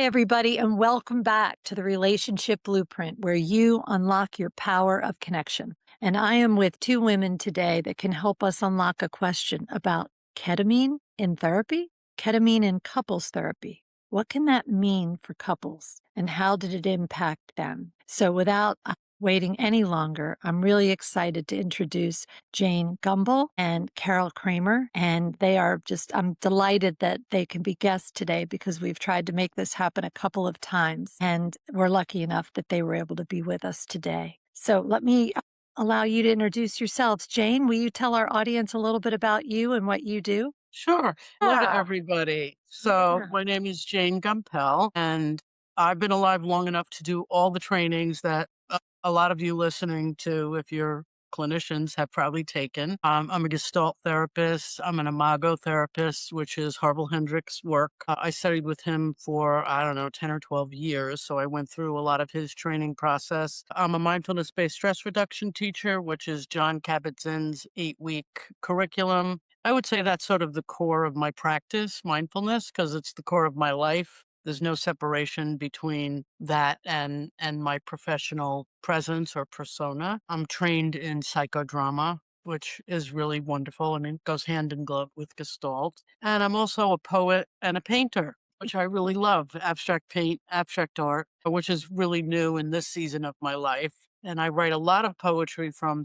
everybody, and welcome back to the Relationship Blueprint, where you unlock your power of connection. And I am with two women today that can help us unlock a question about ketamine in therapy, ketamine in couples therapy. What can that mean for couples, and how did it impact them? So without waiting any longer, I'm really excited to introduce Jayne Gumpel and Carol Kramer. And I'm delighted that they can be guests today because we've tried to make this happen a couple of times. And we're lucky enough that they were able to be with us today. So let me allow you to introduce yourselves. Jayne, will you tell our audience a little bit about you and what you do? Sure. Hello to Yeah. everybody. So my name is Jayne Gumpel, and I've been alive long enough to do all the trainings that a lot of you listening to, if you're clinicians, have probably taken. I'm a Gestalt therapist. I'm an Imago therapist, which is Harville Hendricks' work. I studied with him for, I don't know, 10 or 12 years. So I went through a lot of his training process. I'm a mindfulness-based stress reduction teacher, which is John Kabat-Zinn's 8-week curriculum. I would say that's sort of the core of my practice, mindfulness, because it's the core of my life. There's no separation between that and my professional presence or persona. I'm trained in psychodrama, which is really wonderful, and it goes hand in glove with Gestalt. And I'm also a poet and a painter, which I really love, abstract paint, abstract art, which is really new in this season of my life. And I write a lot of poetry from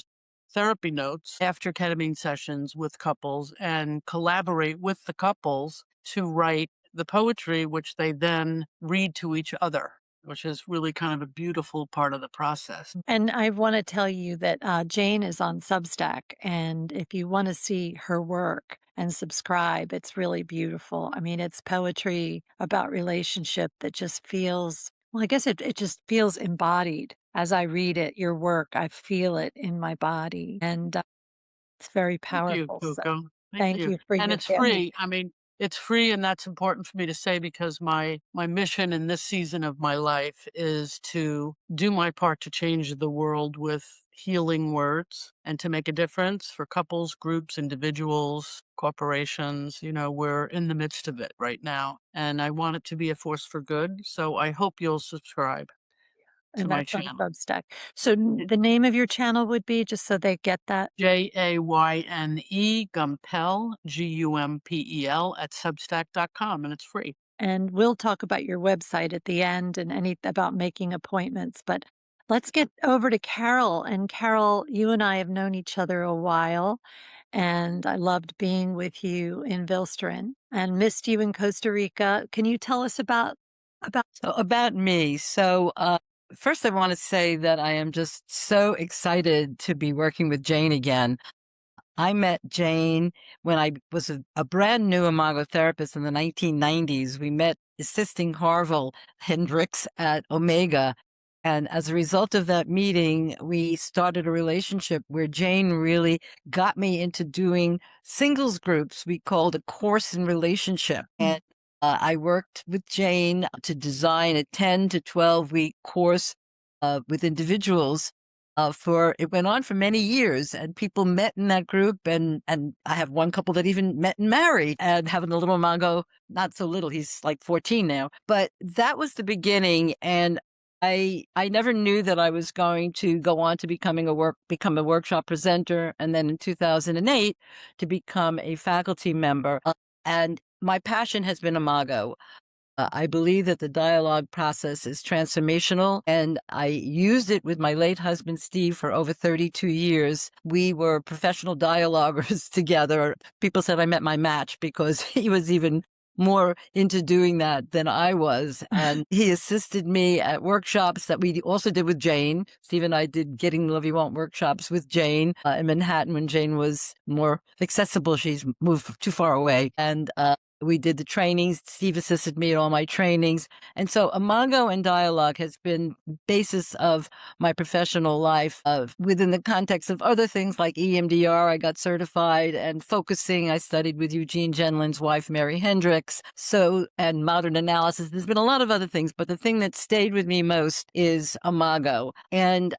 therapy notes after ketamine sessions with couples and collaborate with the couples to write the poetry, which they then read to each other, which is really kind of a beautiful part of the process. And I want to tell you that Jayne is on Substack. And if you want to see her work and subscribe, it's really beautiful. I mean, it's poetry about relationship that just feels, well, I guess it just feels embodied. As I read it, your work, I feel it in my body. And it's very Thank you, powerful. So Coco. Thank thank you. you for And your it's family. free. I mean, it's free, and that's important for me to say because my mission in this season of my life is to do my part to change the world with healing words and to make a difference for couples, groups, individuals, corporations. You know, we're in the midst of it right now, and I want it to be a force for good. So I hope you'll subscribe to And my that's on channel. Substack. So the name of your channel would be, just so they get that? Jayne Gumpel, Gumpel at substack.com, and it's free. And we'll talk about your website at the end and any about making appointments. But let's get over to Carol. And Carol, you and I have known each other a while, and I loved being with you in Vilstrin and missed you in Costa Rica. Can you tell us about? So about me. First I want to say that I am just so excited to be working with Jayne again. I met Jayne when I was a brand new Imago therapist in the 1990s. We met assisting Harville Hendricks at Omega. And as a result of that meeting, we started a relationship where Jayne really got me into doing singles groups we called A Course in Relationship. And I worked with Jayne to design a 10 to 12-week course with individuals it went on for many years, and people met in that group, and I have one couple that even met and married, and having a little Imago, not so little, he's like 14 now, but that was the beginning. And I never knew that I was going to go on to become a workshop presenter, and then in 2008 to become a faculty member. And my passion has been Imago. I believe that the dialogue process is transformational, and I used it with my late husband, Steve, for over 32 years. We were professional dialoguers together. People said I met my match because he was even more into doing that than I was. And he assisted me at workshops that we also did with Jayne. Steve and I did Getting the Love You Want workshops with Jayne in Manhattan when Jayne was more accessible. She's moved too far away. And we did the trainings. Steve assisted me in all my trainings. And so Imago and dialogue has been basis of my professional life within the context of other things like EMDR. I got certified, and focusing. I studied with Eugene Genlin's wife, Mary Hendricks. And modern analysis. There's been a lot of other things, but the thing that stayed with me most is Imago. And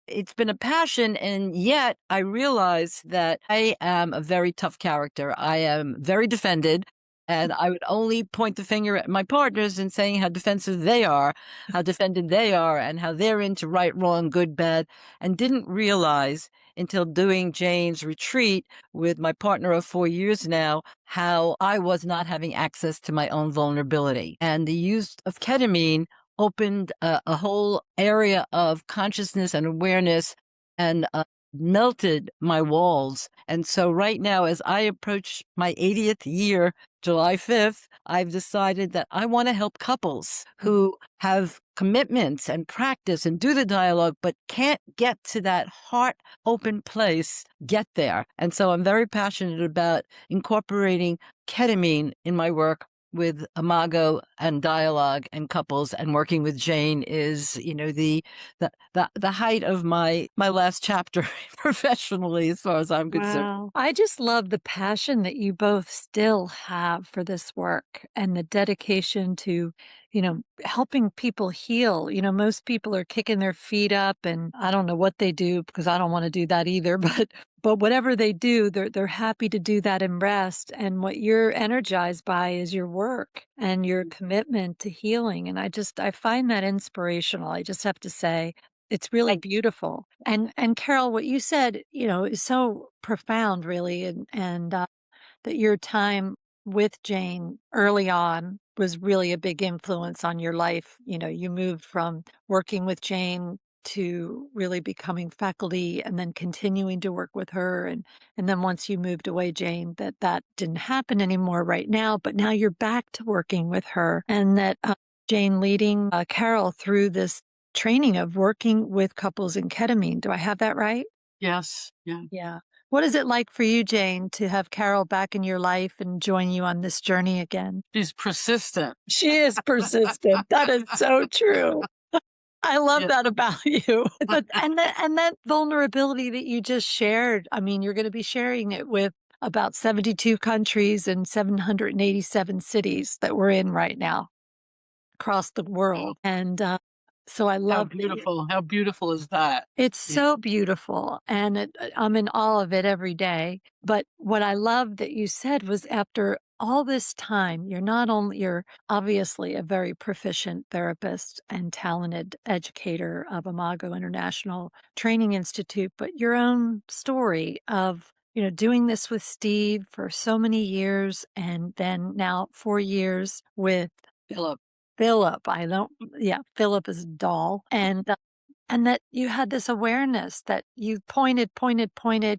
it's been a passion, and yet I realize that I am a very tough character. I am very defended. And I would only point the finger at my partners and saying how defensive they are, how defended they are, and how they're into right, wrong, good, bad, and didn't realize until doing Jayne's retreat with my partner of 4 years now, how I was not having access to my own vulnerability. And the use of ketamine opened a whole area of consciousness and awareness and melted my walls. And so right now, as I approach my 80th year, July 5th, I've decided that I want to help couples who have commitments and practice and do the dialogue, but can't get to that heart open place, get there. And so I'm very passionate about incorporating ketamine in my work with Imago and dialogue and couples, and working with Jayne is, the height of my last chapter professionally, as far as I'm concerned. Wow. I just love the passion that you both still have for this work and the dedication to, helping people heal. Most people are kicking their feet up, and I don't know what they do because I don't want to do that either, but whatever they do, they're happy to do that and rest. And what you're energized by is your work and your commitment to healing. And I find that inspirational. I just have to say. It's really beautiful. And Carol, what you said, is so profound, really, and that your time with Jayne early on was really a big influence on your life. You moved from working with Jayne to really becoming faculty and then continuing to work with her. And then once you moved away, Jayne, that didn't happen anymore right now, but now you're back to working with her, and that Jayne leading Carol through this training of working with couples in ketamine. Do I have that right? Yes. Yeah. Yeah. What is it like for you, Jayne, to have Carol back in your life and join you on this journey again? She's persistent. She is persistent. That is so true. I love Yeah. that about you. But and that vulnerability that you just shared, I mean, you're going to be sharing it with about 72 countries and 787 cities that we're in right now across the world. And so I How love that beautiful. How beautiful is that? it's Yeah. so beautiful, and I'm in awe of it every day. But what I love that you said was after all this time, you're obviously a very proficient therapist and talented educator of Imago International Training Institute, but your own story of, doing this with Steve for so many years and then now 4 years with Philip. Philip. Philip is a doll. And that you had this awareness that you pointed,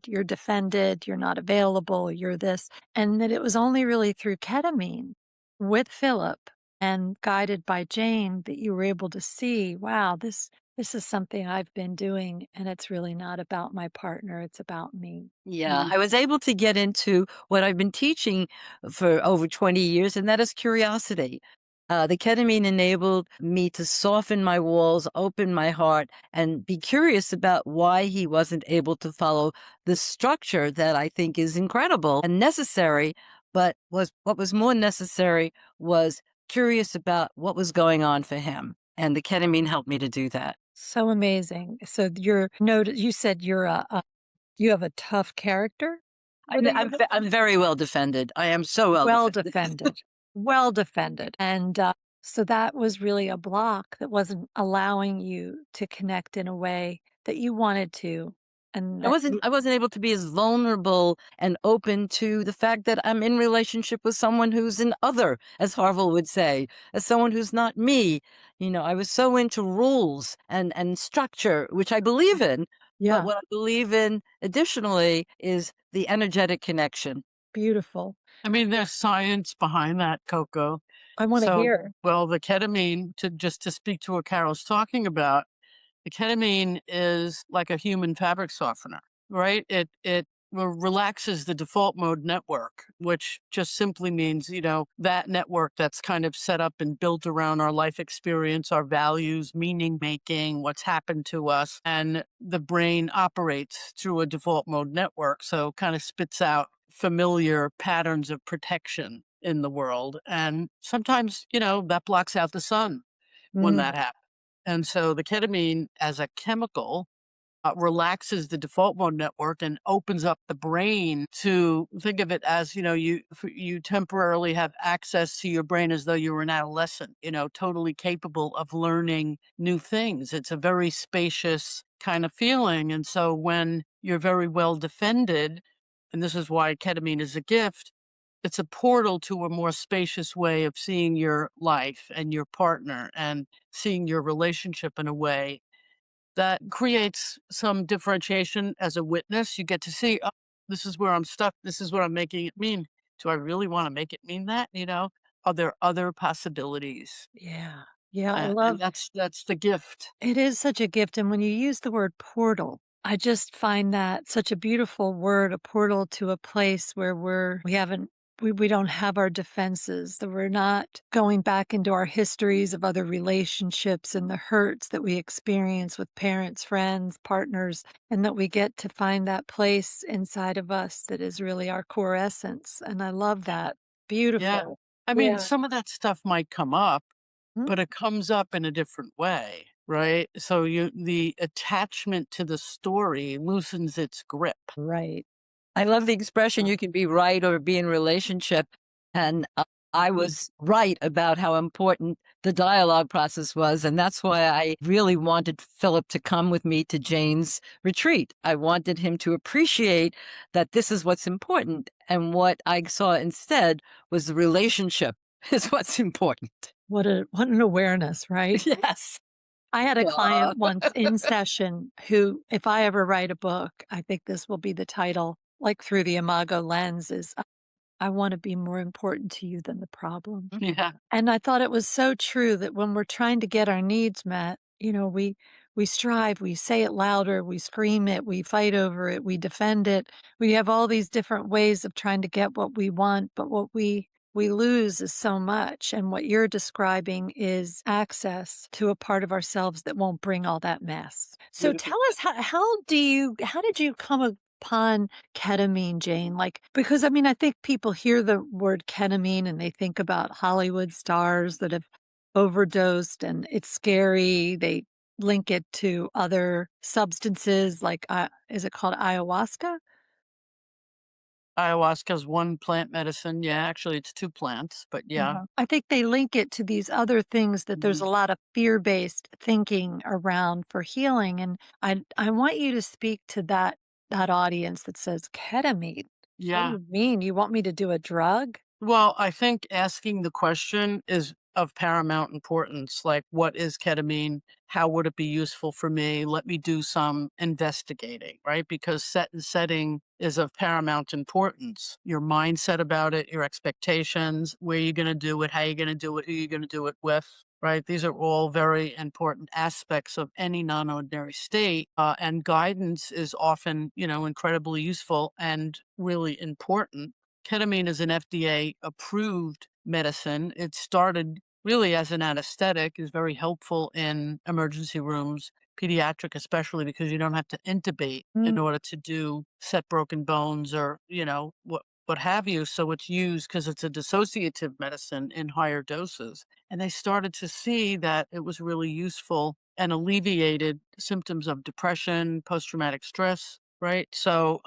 you're defended, you're not available, you're this, and that it was only really through ketamine with Philip and guided by Jayne that you were able to see, wow, this is something I've been doing, and it's really not about my partner, it's about me. Yeah, I was able to get into what I've been teaching for over 20 years, and that is curiosity. The ketamine enabled me to soften my walls, open my heart, and be curious about why he wasn't able to follow the structure that I think is incredible and necessary. But what was more necessary was curious about what was going on for him. And the ketamine helped me to do that. So amazing. So you said you have a tough character? I'm very well defended. I am so well Well defended. defended. Well defended. And, so that was really a block that wasn't allowing you to connect in a way that you wanted to, and I that wasn't you I wasn't able to be as vulnerable and open to the fact that I'm in relationship with someone who's an other, as Harville would say, as someone who's not me. I was so into rules and structure, which I believe in, but Yeah, what I believe in additionally is the energetic connection. beautiful. I mean, there's science behind that, Coco. I wanna So, hear. well, the ketamine, to speak to what Carol's talking about, the ketamine is like a human fabric softener, right? It relaxes the default mode network, which just simply means, that network that's kind of set up and built around our life experience, our values, meaning making, what's happened to us. And the brain operates through a default mode network. So kind of spits out familiar patterns of protection in the world. And sometimes, that blocks out the sun when Mm, that happens. And so the ketamine as a chemical relaxes the default mode network and opens up the brain to think of it as, you temporarily have access to your brain as though you were an adolescent, totally capable of learning new things. It's a very spacious kind of feeling. And so when you're very well defended, and this is why ketamine is a gift, it's a portal to a more spacious way of seeing your life and your partner and seeing your relationship in a way that creates some differentiation as a witness. You get to see, oh, this is where I'm stuck. This is what I'm making it mean. Do I really want to make it mean that? Are there other possibilities? Yeah. Yeah, I And love that's the gift. it is such a gift, and when you use the word portal, I just find that such a beautiful word, a portal to a place where we don't have our defenses, that we're not going back into our histories of other relationships and the hurts that we experience with parents, friends, partners, and that we get to find that place inside of us that is really our core essence, and I love that. Yeah. Beautiful. I mean, Yeah. some of that stuff might come up, Mm, but it comes up in a different way, right? So the attachment to the story loosens its grip. right. I love the expression Uh, you can be right or be in relationship. And I was right about how important the dialogue process was. And that's why I really wanted Philip to come with me to Jane's retreat. I wanted him to appreciate that this is what's important. And what I saw instead was the relationship is what's important. What an awareness, right? Yes. I had a Uh, client once in session who, if I ever write a book, I think this will be the title, like through the Imago lens, is I want to be more important to you than the problem. yeah. And I thought it was so true that when we're trying to get our needs met, we strive, we say it louder, we scream it, we fight over it, we defend it. We have all these different ways of trying to get what we want, but what we lose is so much. And what you're describing is access to a part of ourselves that won't bring all that mess. So Beautiful. tell us how did you come upon ketamine, Jane? Like, because I mean, I think people hear the word ketamine and they think about Hollywood stars that have overdosed and it's scary. They link it to other substances like, is it called ayahuasca? Ayahuasca is one plant medicine. Yeah, actually, it's two plants, but yeah. Uh-huh. I think they link it to these other things that there's Mhm. a lot of fear-based thinking around for healing. And I want you to speak to that audience that says ketamine. What do Yeah. you mean? You want me to do a drug? Well, I think asking the question is of paramount importance. Like, what is ketamine? How would it be useful for me? Let me do some investigating, right? Because set and setting is of paramount importance. Your mindset about it, your expectations, where you're going to do it, how you're going to do it, who you're going to do it with, right? These are all very important aspects of any non ordinary state. And guidance is often, incredibly useful and really important. Ketamine is an FDA approved medicine. It started really as an anesthetic, is very helpful in emergency rooms, pediatric especially because you don't have to intubate in Mm, order to do set broken bones or, what have you. So it's used because it's a dissociative medicine in higher doses. And they started to see that it was really useful and alleviated symptoms of depression, post traumatic stress, right? So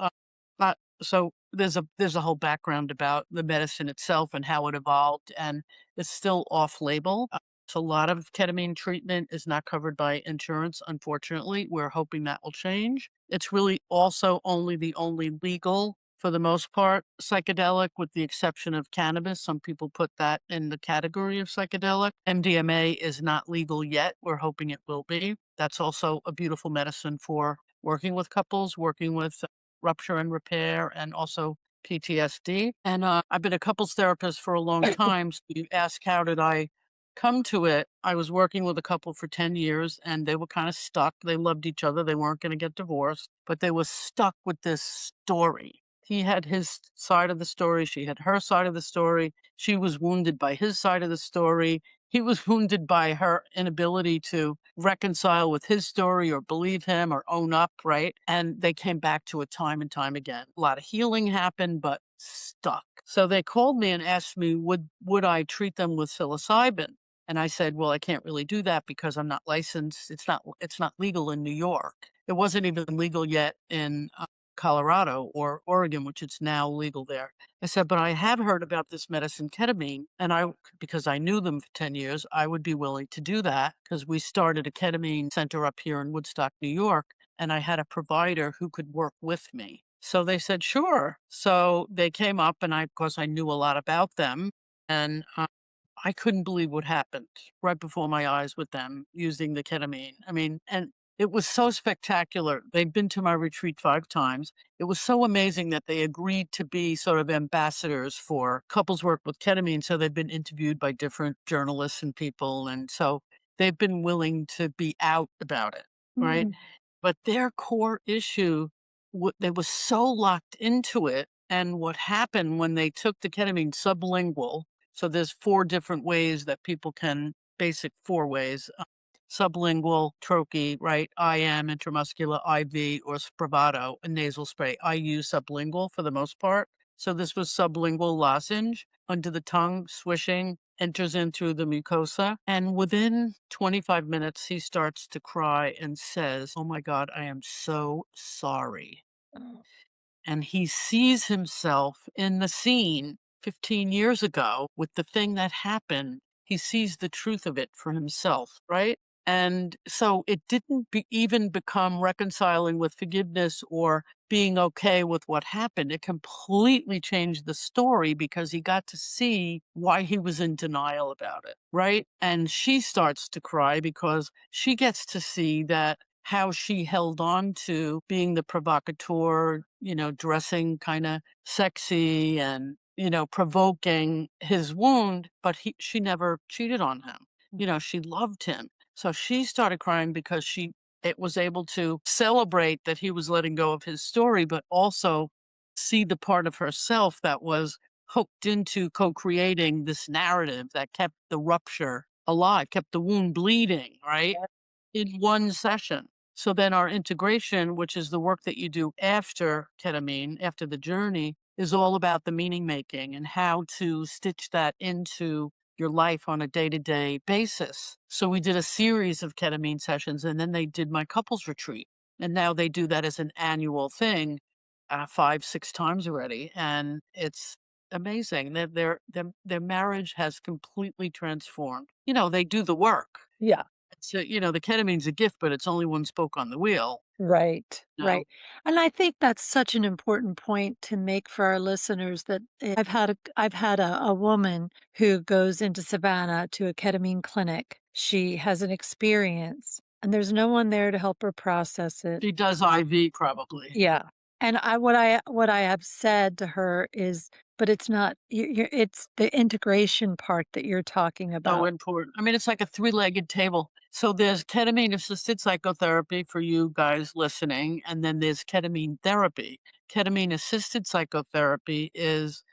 there's a whole background about the medicine itself and how it evolved, and it's still off label. So a lot of ketamine treatment is not covered by insurance, unfortunately. We're hoping that will change. It's really also the only legal, for the most part, psychedelic, with the exception of cannabis. Some people put that in the category of psychedelic. MDMA is not legal yet. We're hoping it will be. That's also a beautiful medicine for working with couples, working with rupture and repair, and also PTSD. And I've been a couples therapist for a long time. So you ask, how did I come to it? I was working with a couple for 10 years and they were kind of stuck. They loved each other. They weren't going to get divorced, but they were stuck with this story. He had his side of the story. She had her side of the story. She was wounded by his side of the story. He was wounded by her inability to reconcile with his story or believe him or own up, right? And they came back to it time and time again. A lot of healing happened, but stuck. So they called me and asked me, would I treat them with psilocybin? And I said, well, I can't really do that because I'm not licensed. It's not legal in New York. It wasn't even legal yet in Colorado or Oregon, which it's now legal there. I said, but I have heard about this medicine, ketamine, and because I knew them for 10 years, I would be willing to do that because we started a ketamine center up here in Woodstock, New York, and I had a provider who could work with me. So they said, sure. So they came up, and of course, I knew a lot about them. And I couldn't believe what happened right before my eyes with them using the ketamine. I mean, and it was so spectacular. They'd been to my retreat 5 times. It was so amazing that they agreed to be sort of ambassadors for couples work with ketamine. So they've been interviewed by different journalists and people. And so they've been willing to be out about it, right? Mm. But their core issue, they were so locked into it. And what happened when they took the ketamine sublingual, so there's 4 different ways that people can, basic 4 ways, sublingual, troche, right? IM, intramuscular, IV, or Spravato, a nasal spray. I use sublingual for the most part. So this was sublingual lozenge under the tongue, swishing, enters in through the mucosa. And within 25 minutes, he starts to cry and says, "Oh my God, I am so sorry." Oh. And he sees himself in the scene 15 years ago with the thing that happened. He sees the truth of it for himself, right? And so it didn't even become reconciling with forgiveness or being okay with what happened. It completely changed the story because he got to see why he was in denial about it, right? And she starts to cry because she gets to see that how she held on to being the provocateur, dressing kind of sexy and, provoking his wound, but she never cheated on him. She loved him. So she started crying because it was able to celebrate that he was letting go of his story, but also see the part of herself that was hooked into co-creating this narrative that kept the rupture alive, kept the wound bleeding, right? In one session. So then our integration, which is the work that you do after ketamine, after the journey, is all about the meaning making and how to stitch that into your life on a day-to-day basis. So we did a series of ketamine sessions, and then they did my couples retreat. And now they do that as an annual thing, 5, 6 times already. And it's amazing. Their marriage has completely transformed. They do the work. Yeah. So, the ketamine's a gift, but it's only one spoke on the wheel. Right, No. right. And I think that's such an important point to make for our listeners that I've had a woman who goes into Savannah to a ketamine clinic. She has an experience and there's no one there to help her process it. She does IV probably. Yeah. And what I have said to her is, but it's not it's the integration part that you're talking So about. important. I mean, it's like a 3-legged table. So there's ketamine assisted psychotherapy for you guys listening, and then there's ketamine therapy. Ketamine assisted psychotherapy is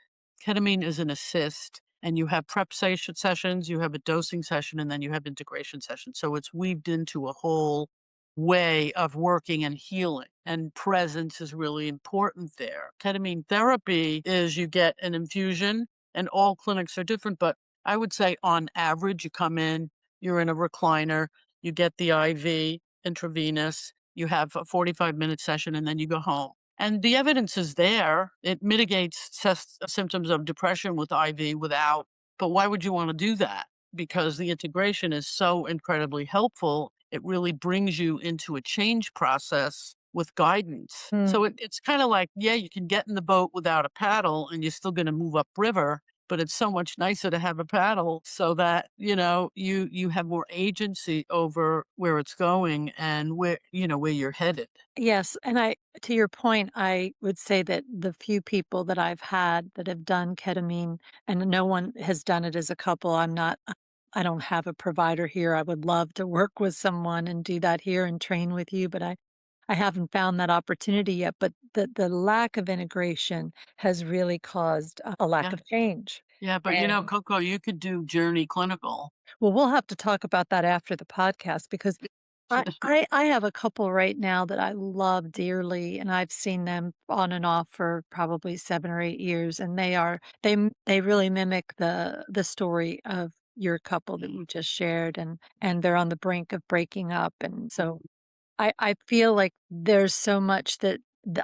ketamine is an assist, and you have prep sessions, you have a dosing session, and then you have integration sessions. So it's weaved into a whole way of working and healing. And presence is really important there. Ketamine therapy is you get an infusion, and all clinics are different, but I would say on average, you come in, you're in a recliner, you get the IV intravenous, you have a 45-minute session, and then you go home. And the evidence is there. It mitigates symptoms of depression with IV without, but why would you want to do that? Because the integration is so incredibly helpful. It really brings you into a change process with guidance. Mm. So it's kind of like, yeah, you can get in the boat without a paddle and you're still going to move upriver, but it's so much nicer to have a paddle so that, you have more agency over where it's going and where you're headed. Yes, and to your point, I would say that the few people that I've had that have done ketamine, and no one has done it as a couple. I don't have a provider here. I would love to work with someone and do that here and train with you, but I haven't found that opportunity yet. But the lack of integration has really caused a lack Yeah. of change. Yeah. But Coco, you could do Journey Clinical. Well, we'll have to talk about that after the podcast because I have a couple right now that I love dearly, and I've seen them on and off for probably 7 or 8 years, and they really mimic the story of your couple that you just shared, and they're on the brink of breaking up, and so I feel like there's so much that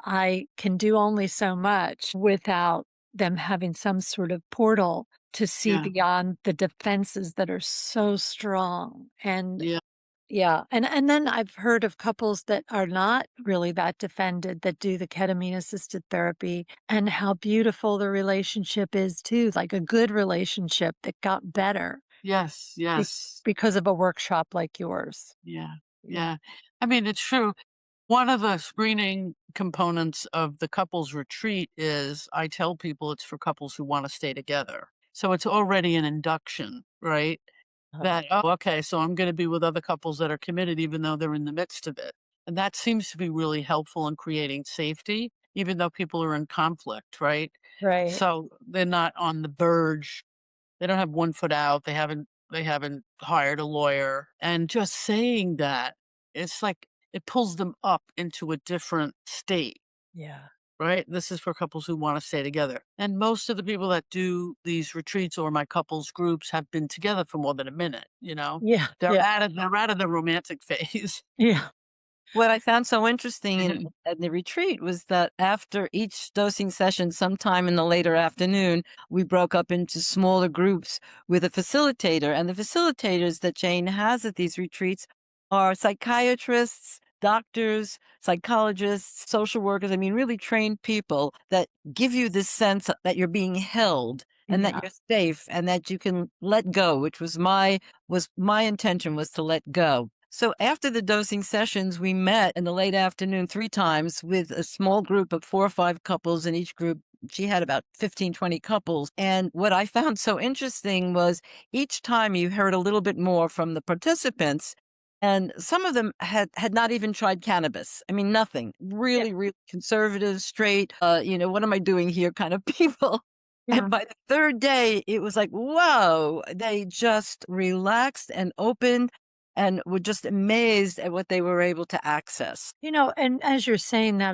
I can do only so much without them having some sort of portal to see Yeah. beyond the defenses that are so strong. And Yeah. yeah, and then I've heard of couples that are not really that defended that do the ketamine-assisted therapy and how beautiful the relationship is too, like a good relationship that got better Yes. be Yes. because of a workshop like yours. Yeah. Yeah. Yeah. I mean, it's true. One of the screening components of the couples retreat is I tell people it's for couples who want to stay together. So it's already an induction, right? Uh, That, oh, okay, so I'm going to be with other couples that are committed, even though they're in the midst of it. And that seems to be really helpful in creating safety, even though people are in conflict, right? right. So they're not on the verge. They don't have one foot out. They haven't hired a lawyer. And just saying that, it's like it pulls them up into a different state, Yeah. right? This is for couples who want to stay together. And most of the people that do these retreats or my couples groups have been together for more than a minute, you know? Yeah. Yeah. They're out of the romantic phase. Yeah. What I found so interesting in Mhm. at the retreat was that after each dosing session, sometime in the later afternoon, we broke up into smaller groups with a facilitator. And the facilitators that Jane has at these retreats are psychiatrists, doctors, psychologists, social workers. I mean, really trained people that give you this sense that you're being held and that Yeah. you're safe and that you can let go, which was my intention was to let go. So after the dosing sessions, we met in the late afternoon 3 times with a small group of 4 or 5 couples in each group. She had about 15, 20 couples. And what I found so interesting was each time you heard a little bit more from the participants. And some of them had not even tried cannabis. I mean, nothing. Yeah. Really, really conservative, straight, what am I doing here kind of people. Yeah. And by the third day, it was like, whoa, they just relaxed and opened and were just amazed at what they were able to access. And as you're saying that,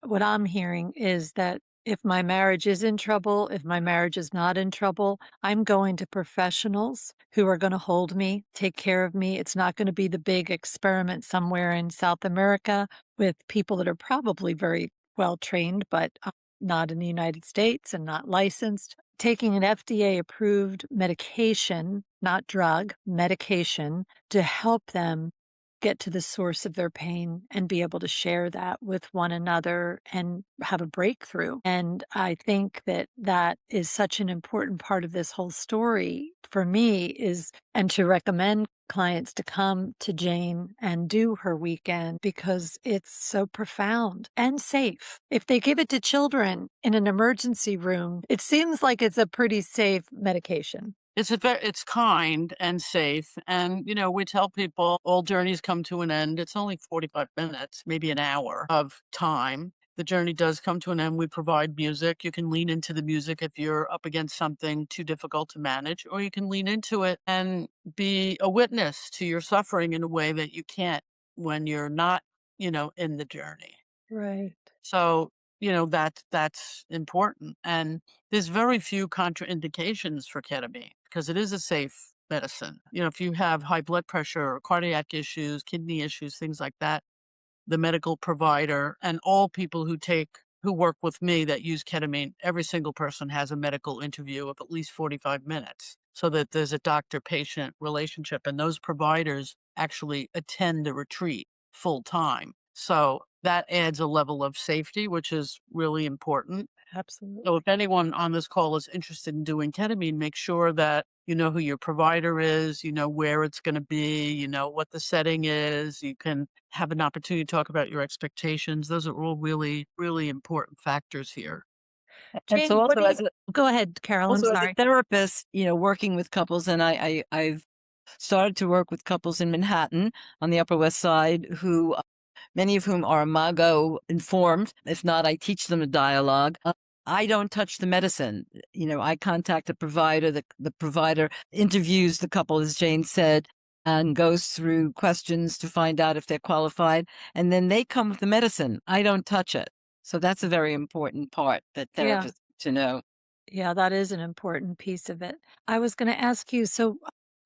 what I'm hearing is that if my marriage is in trouble, if my marriage is not in trouble, I'm going to professionals who are going to hold me, take care of me. It's not going to be the big experiment somewhere in South America with people that are probably very well trained, but not in the United States and not licensed. Taking an FDA approved medication, not drug, medication to help them get to the source of their pain and be able to share that with one another and have a breakthrough. And I think that that is such an important part of this whole story for me is, and to recommend clients to come to Jayne and do her weekend because it's so profound and safe. If they give it to children in an emergency room, it seems like it's a pretty safe medication. It's kind and safe. And, we tell people all journeys come to an end. It's only 45 minutes, maybe an hour of time. The journey does come to an end. We provide music. You can lean into the music if you're up against something too difficult to manage, or you can lean into it and be a witness to your suffering in a way that you can't when you're not, in the journey. Right. So, that's important. And there's very few contraindications for ketamine because it is a safe medicine. If you have high blood pressure or cardiac issues, kidney issues, things like that, the medical provider and all people who work with me that use ketamine, every single person has a medical interview of at least 45 minutes so that there's a doctor-patient relationship. And those providers actually attend the retreat full time. So that adds a level of safety, which is really important. So Absolutely. if anyone on this call is interested in doing ketamine, make sure that you know who your provider is, you know where it's going to be, you know what the setting is. You can have an opportunity to talk about your expectations. Those are all really, really important factors here. And Jane, so what also do you as a go ahead, Carol, I'm also as a sorry. therapist, working with couples, and I've started to work with couples in Manhattan on the Upper West Side who many of whom are Imago informed. If not, I teach them a dialogue. I don't touch the medicine. I contact the provider. The provider interviews the couple, as Jane said, and goes through questions to find out if they're qualified. And then they come with the medicine. I don't touch it. So that's a very important part that Yeah. therapists to know. Yeah, that is an important piece of it. I was going to ask you, so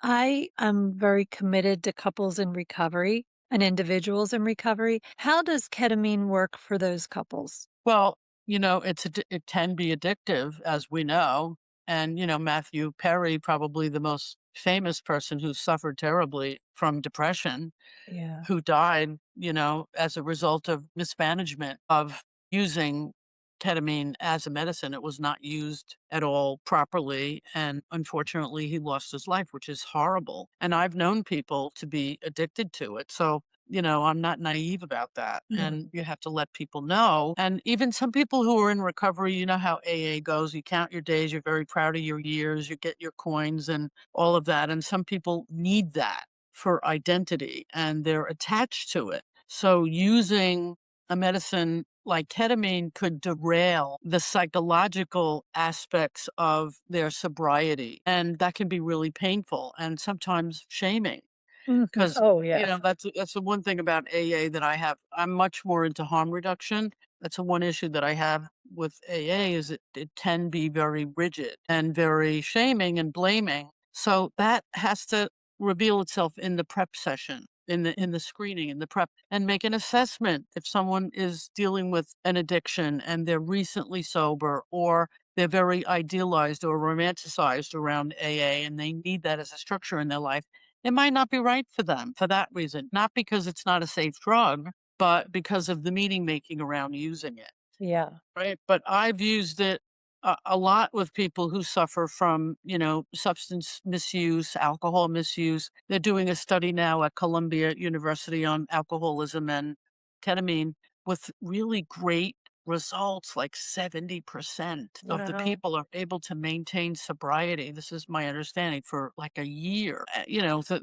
I am very committed to couples in recovery. and individuals in recovery. How does ketamine work for those couples? Well, it can be addictive, as we know. And, Matthew Perry, probably the most famous person who suffered terribly from depression, Yeah. who died, as a result of mismanagement of using ketamine as a medicine. It was not used at all properly. And unfortunately, he lost his life, which is horrible. And I've known people to be addicted to it. So, I'm not naive about that. No. And you have to let people know. And even some people who are in recovery, you know how AA goes. You count your days, you're very proud of your years, you get your coins and all of that. And some people need that for identity and they're attached to it. So using a medicine like ketamine could derail the psychological aspects of their sobriety. And that can be really painful and sometimes shaming. Mhm. 'Cause, Oh, yeah. that's the one thing about AA that I have. I'm much more into harm reduction. That's the one issue that I have with AA is it can be very rigid and very shaming and blaming. So that has to reveal itself in the prep session, in the screening, in the prep, and make an assessment if someone is dealing with an addiction and they're recently sober or they're very idealized or romanticized around AA and they need that as a structure in their life. It might not be right for them for that reason, not because it's not a safe drug, but because of the meaning making around using it, Yeah. right? But I've used it a lot with people who suffer from, substance misuse, alcohol misuse. They're doing a study now at Columbia University on alcoholism and ketamine with really great results, like 70% of the Wow. people are able to maintain sobriety. This is my understanding for like a year.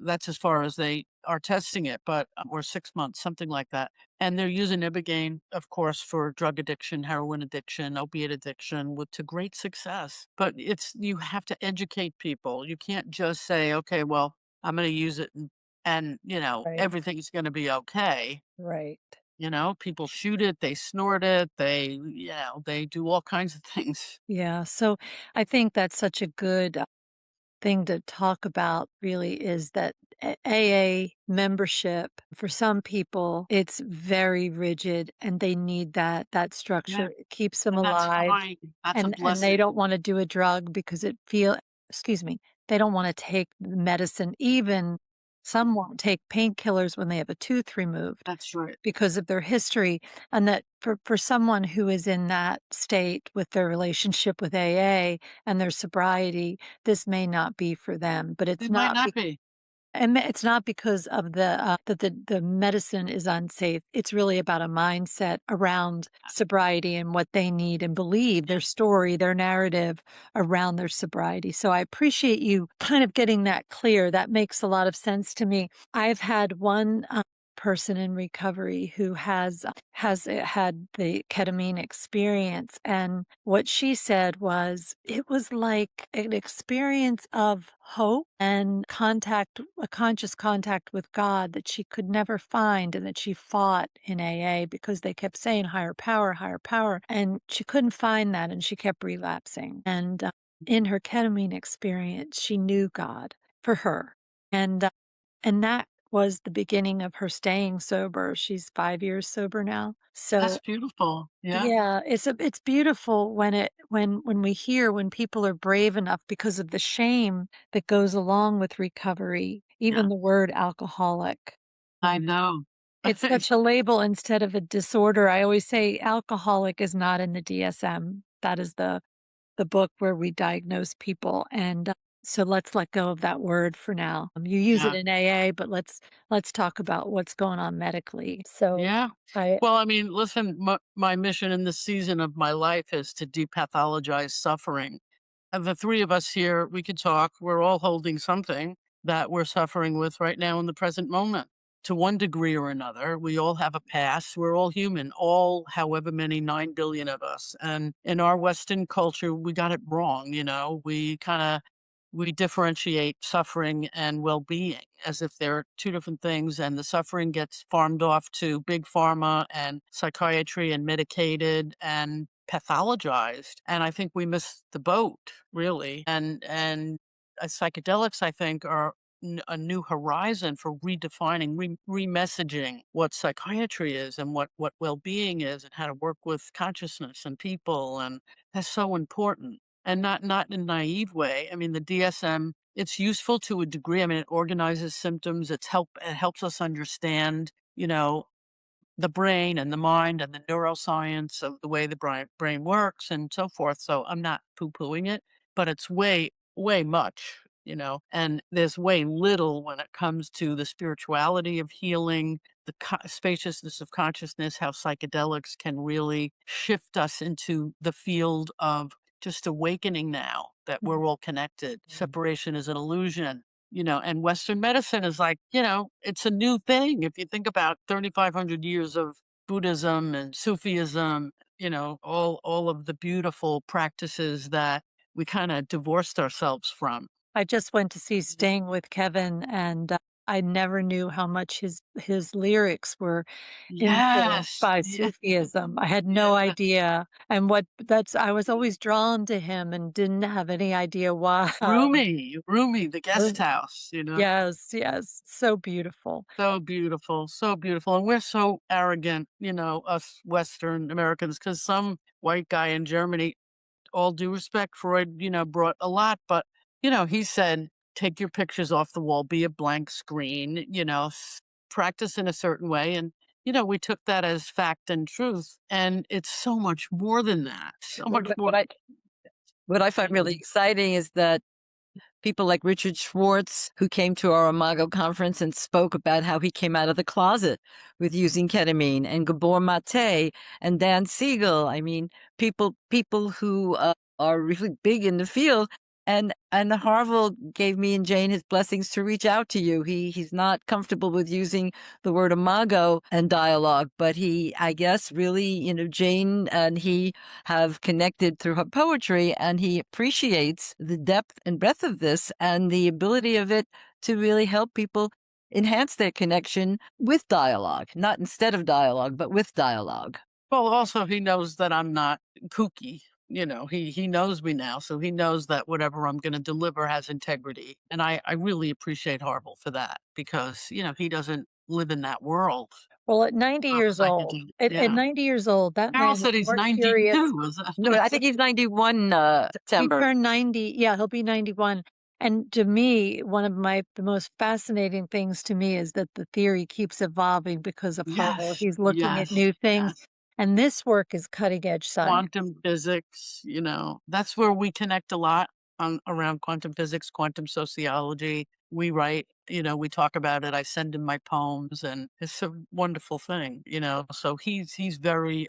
That's as far as they are testing it, but or 6 months, something like that. And they're using Ibogaine, of course, for drug addiction, heroin addiction, opiate addiction, with to great success. But you have to educate people. You can't just say, okay, well, I'm going to use it and Right. everything's going to be okay. Right. People shoot it, they snort it, they do all kinds of things. Yeah. So I think that's such a good thing to talk about really is that AA membership for some people it's very rigid and they need that Yeah, structure. It keeps them and that's alive fine. That's a and they blessing. don't want to do a drug because it feel excuse me, they don't want to take the medicine even some won't take painkillers when they have a tooth removed That's right. because of their history and that for someone who is in that state with their relationship with AA and their sobriety, this may not be for them, but it's It might not not be. it's not because of that the medicine is unsafe. It's really about a mindset around sobriety and what they need and believe, Yeah. their story, their narrative around their sobriety. So I appreciate you kind of getting that clear. That makes a lot of sense to me. I've had one person in recovery who has had the ketamine experience and what she said was it was like an experience of hope and contact a conscious contact with God that she could never find and that she fought in AA because they kept saying higher power and she couldn't find that and she kept relapsing and in her ketamine experience she knew God for her and and that was the beginning of her staying sober. She's 5 years sober now. That's So, beautiful. Yeah. yeah, it's beautiful when when we hear when people are brave enough because of the shame that goes along with recovery, Yeah. even the word alcoholic. I know. It's such a label instead of a disorder. I always say alcoholic is not in the DSM. That is the book where we diagnose people, and, so let's let go of that word for now. You use it Yeah. in AA, but let's talk about what's going on medically. So Yeah. I Well, I mean, listen, my mission in this season of my life is to depathologize suffering. And the three of us here, we could talk. We're all holding something that we're suffering with right now in the present moment to one degree or another. We all have a past. We're all human, all however many 9 billion of us. And in our Western culture, we got it wrong. We differentiate suffering and well-being as if they're two different things, and the suffering gets farmed off to big pharma and psychiatry and medicated and pathologized. And I think we missed the boat, really. And psychedelics, I think, are a new horizon for redefining, remessaging what psychiatry is and what well-being is and how to work with consciousness and people, and that's so important. And not in a naive way. I mean, the DSM, it's useful to a degree. I mean, it organizes symptoms. It helps us understand, the brain and the mind and the neuroscience of the way the brain works and so forth. So I'm not poo-pooing it, but it's way much, and there's way little when it comes to the spirituality of healing, the spaciousness of consciousness, how psychedelics can really shift us into the field of just awakening now that we're all connected. Separation is an illusion, and Western medicine is like, it's a new thing. If you think about 3,500 years of Buddhism and Sufism, all of the beautiful practices that we kind of divorced ourselves from. I just went to see Sting with Kevin, and I never knew how much his lyrics were influenced Yes. by Yeah. Sufism. I had no Yeah. idea, and I was always drawn to him and didn't have any idea why. Rumi, the guest house, Yes, yes, so beautiful. so beautiful, so beautiful. And we're so arrogant, us Western Americans, because some white guy in Germany, all due respect, Freud, brought a lot, but, he said, take your pictures off the wall, be a blank screen, practice in a certain way. And, we took that as fact and truth. And it's so much more than that, so What much more. what I what I find really exciting is that people like Richard Schwartz, who came to our Imago conference and spoke about how he came out of the closet with using ketamine, and Gabor Mate and Dan Siegel. I mean, people who are really big in the field. And Harville gave me and Jane his blessings to reach out to you. He's not comfortable with using the word imago and dialogue, but he, I guess, really, Jane and he have connected through her poetry, and he appreciates the depth and breadth of this and the ability of it to really help people enhance their connection with dialogue, not instead of dialogue, but with dialogue. Well, also, he knows that I'm not kooky. He knows me now, so he knows that whatever I'm going to deliver has integrity. And I really appreciate Harville for that, because, he doesn't live in that world Well, at 90 of years old, psychedelic. at Yeah. 90 years old, that Carol man is said he's more curious. 92. Is No, I that? think he's 91 He September. turned 90. Yeah, he'll be 91. And to me, one of the most fascinating things to me is that the theory keeps evolving because of Harville. Yes, He's looking at yes, new things. yes. And this work is cutting edge science. Quantum physics, that's where we connect a lot around quantum physics, quantum sociology. We write, we talk about it. I send him my poems, and it's a wonderful thing, So he's very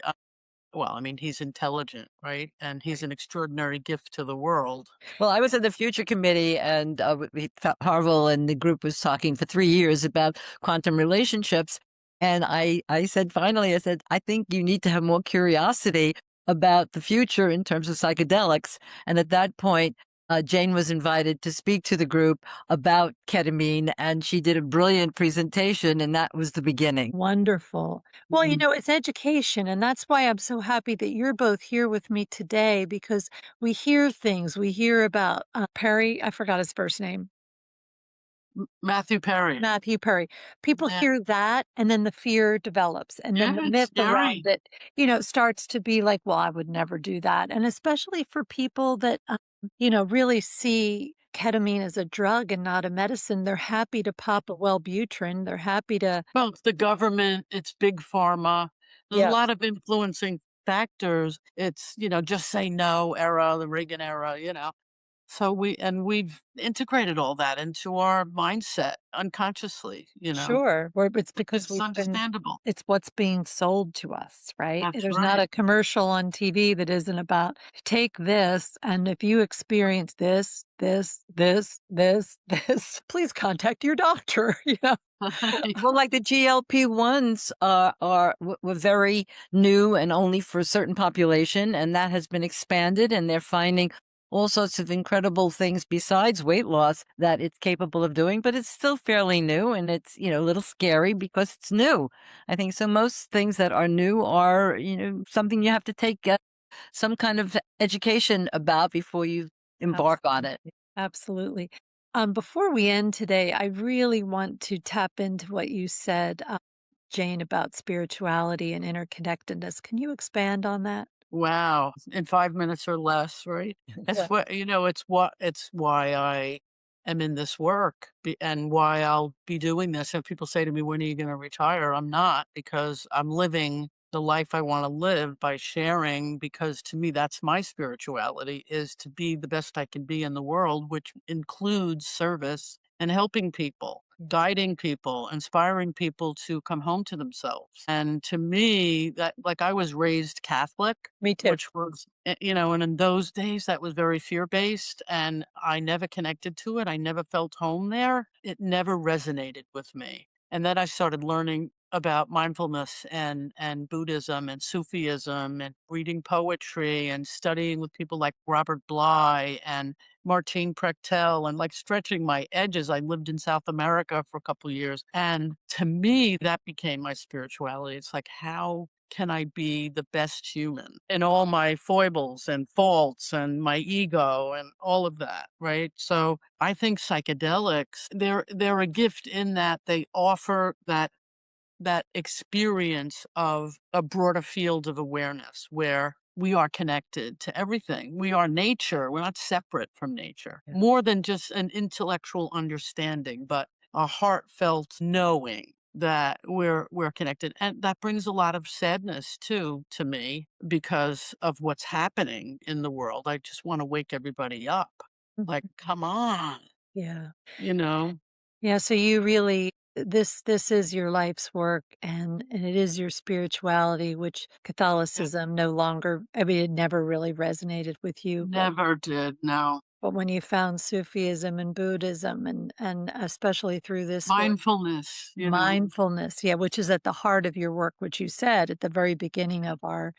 well, I mean, he's intelligent, right? And he's an extraordinary gift to the world. Well, I was in the Future Committee, and Harville and the group was talking for 3 years about quantum relationships. And I said, finally, I said, I think you need to have more curiosity about the future in terms of psychedelics. And at that point, Jane was invited to speak to the group about ketamine, and she did a brilliant presentation, and that was the beginning. Wonderful. Well, Mhm. it's education. And that's why I'm so happy that you're both here with me today, because we hear things. We hear about Perry. I forgot his first name. Matthew Perry. Matthew Perry. People Yeah, hear that, and then the fear develops, and then yeah, the it's myth around scary. it, starts to be like, well, I would never do that. And especially for people that, really see ketamine as a drug and not a medicine, they're happy to pop a Wellbutrin. They're happy to, Well, it's the government, it's big pharma. There's a yeah, lot of influencing factors. It's, just say no era, the Reagan era, So we've integrated all that into our mindset unconsciously, sure. It's because It's understandable. it's what's being sold to us, right? That's There's not right. a commercial on TV that isn't about take this, and if you experience this, please contact your doctor, Well, like the GLP-1s were very new and only for a certain population, and that has been expanded, and they're finding all sorts of incredible things besides weight loss that it's capable of doing, but it's still fairly new, and it's, a little scary because it's new. I think so. Most things that are new are, something you have to take some kind of education about before you embark on it. Absolutely. Absolutely. Before we end today, I really want to tap into what you said, Jane, about spirituality and interconnectedness. Can you expand on that? Wow, in 5 minutes or less, right? Yeah. It's why I am in this work and why I'll be doing this. And people say to me, "When are you gonna retire?" I'm not, because I'm living the life I wanna live by sharing, because to me, that's my spirituality, is to be the best I can be in the world, which includes service and helping people, guiding people, inspiring people to come home to themselves. And to me, that, like, I was raised Catholic, Me too. which was, and in those days that was very fear-based, and I never connected to it. I never felt home there. It never resonated with me. And then I started learning about mindfulness and Buddhism and Sufism and reading poetry and studying with people like Robert Bly and Martine Prechtel, and like stretching my edges. I lived in South America for a couple of years. And to me, that became my spirituality. It's like, how can I be the best human in all my foibles and faults and my ego and all of that, right? So I think psychedelics, they're a gift in that they offer that experience of a broader field of awareness where we are connected to everything. We are nature. We're not separate from nature. Yeah. More than just an intellectual understanding, but a heartfelt knowing that we're connected. And that brings a lot of sadness too to me because of what's happening in the world. I just want to wake everybody up. Like, Mhm. come on, Yeah. you know? Yeah, so you really this is your life's work and it is your spirituality, which Yeah. Catholicism no longer, I mean, it never really resonated with you, Never did. No. but when you found Sufism and Buddhism and especially through this work, Mindfulness, mindfulness, yeah, which is at the heart of your work, which you said at the very beginning of our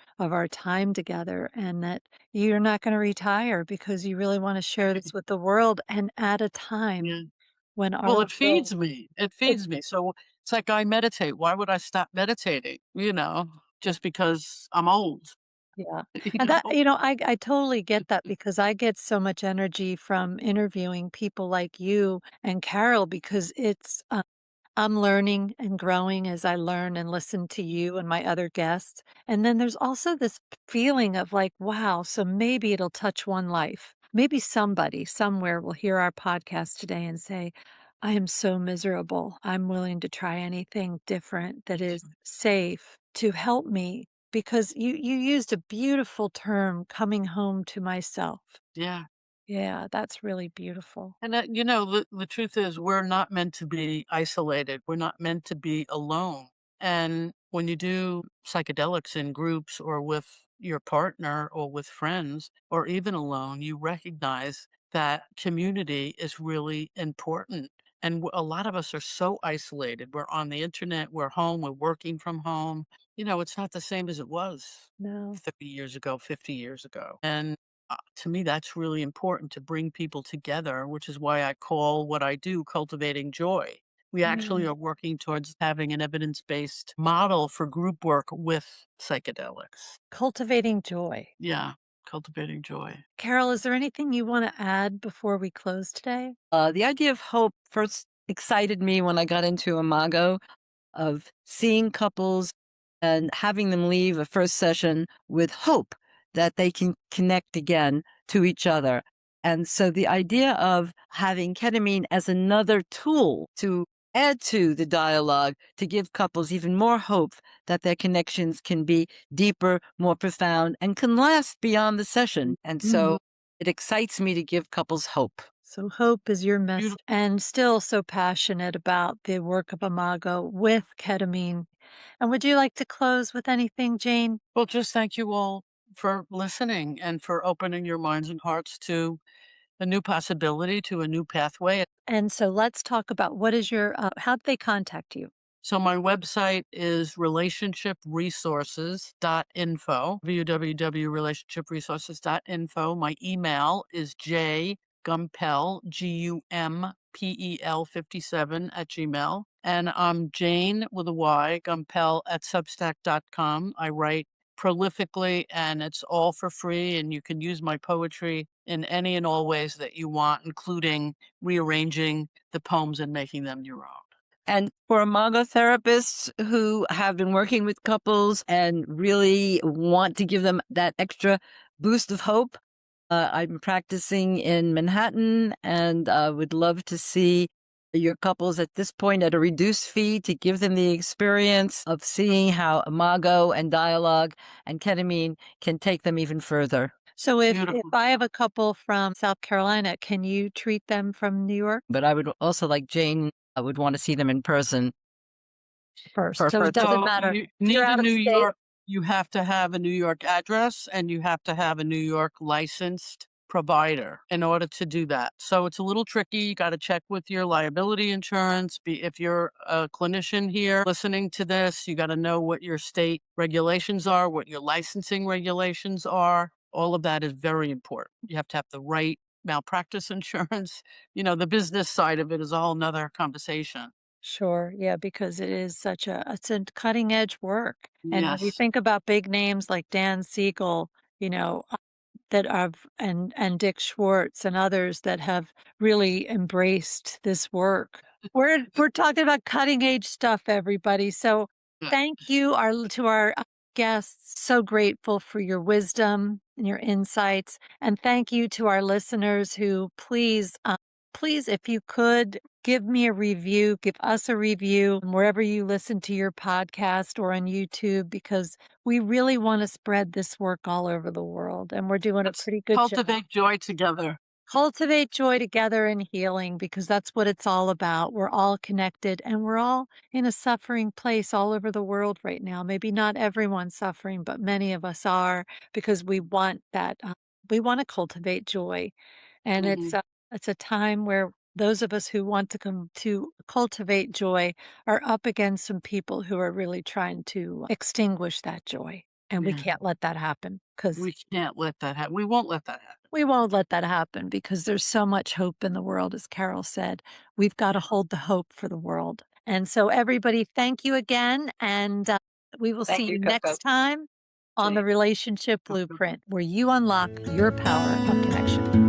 time together, and that you're not going to retire because you really want to share this with the world and at a time yeah. when Well, our it world feeds me. It it, feeds me. So it's like I meditate. Why would I stop meditating? Just because I'm old, yeah. you And that, know? I totally get that because I get so much energy from interviewing people like you and Carol because I'm learning and growing as I learn and listen to you and my other guests. And then there's also this feeling of like, wow, so maybe it'll touch one life. Maybe somebody somewhere will hear our podcast today and say, I am so miserable. I'm willing to try anything different that is safe to help me. Because you used a beautiful term, coming home to myself. Yeah. Yeah, that's really beautiful. And the truth is, we're not meant to be isolated. We're not meant to be alone. And when you do psychedelics in groups or with your partner or with friends or even alone, you recognize that community is really important. And a lot of us are so isolated. We're on the internet, we're home, we're working from home. It's not the same as it was No. 30 years ago, 50 years ago. And to me, that's really important, to bring people together, which is why I call what I do cultivating joy. We actually Mm. are working towards having an evidence based model for group work with psychedelics. Cultivating joy. Yeah, cultivating joy. Carol, is there anything you want to add before we close today? The idea of hope first excited me when I got into Imago, of seeing couples and having them leave a first session with hope that they can connect again to each other. And so the idea of having ketamine as another tool to add to the dialogue to give couples even more hope that their connections can be deeper, more profound, and can last beyond the session. And Mm. so it excites me to give couples hope. So hope is your message, Beautiful. and still so passionate about the work of Imago with ketamine. And would you like to close with anything, Jane? Well, just thank you all for listening and for opening your minds and hearts to a new possibility, to a new pathway. And so let's talk about what is your, how do they contact you? So my website is relationshipresources.info, www.relationshipresources.info. My email is jgumpel, Gumpel 57 at Gmail. And I'm Jane with a Y, Gumpel at substack.com. I write prolifically, and it's all for free. And you can use my poetry in any and all ways that you want, including rearranging the poems and making them your own. And for Imago therapists who have been working with couples and really want to give them that extra boost of hope, I'm practicing in Manhattan and would love to see your couples at this point at a reduced fee to give them the experience of seeing how Imago and dialogue and ketamine can take them even further. So if Beautiful. I have a couple from South Carolina, can you treat them from New York But I would also like Jayne, I would want to see them in person. first? So it doesn't So matter. you If you're need a out of New state, York, you have to have a New York address and you have to have a New York licensed provider in order to do that. So it's a little tricky. You got to check with your liability insurance. If you're a clinician here listening to this, you got to know what your state regulations are, what your licensing regulations are. All of that is very important. You have to have the right malpractice insurance. The business side of it is a whole nother conversation. sure. Yeah, because it is it's a cutting edge work. And when you Yes. think about big names like Dan Siegel, you know, that have and Dick Schwartz and others that have really embraced this work. We're talking about cutting edge stuff, everybody. So Yeah. thank you to our guests. So grateful for your wisdom and your insights, and thank you to our listeners who please, if you could give me a review, give us a review wherever you listen to your podcast or on YouTube, because we really want to spread this work all over the world. And we're doing a pretty good job. Cultivate joy together. Cultivate joy together in healing, because that's what it's all about. We're all connected and we're all in a suffering place all over the world right now. Maybe not everyone's suffering, but many of us are, because we want that. We want to cultivate joy. And Mhm. it's a time where those of us who want to come to cultivate joy are up against some people who are really trying to extinguish that joy. And we Yeah. can't let that happen, because We can't let that happen. We won't let that happen. we won't let that happen, because there's so much hope in the world, as Carol said. We've got to hold the hope for the world. And so, everybody, thank you again. And we will Thank see you, you Coco. next time on the Jane. Relationship Blueprint, where you unlock your power of connection.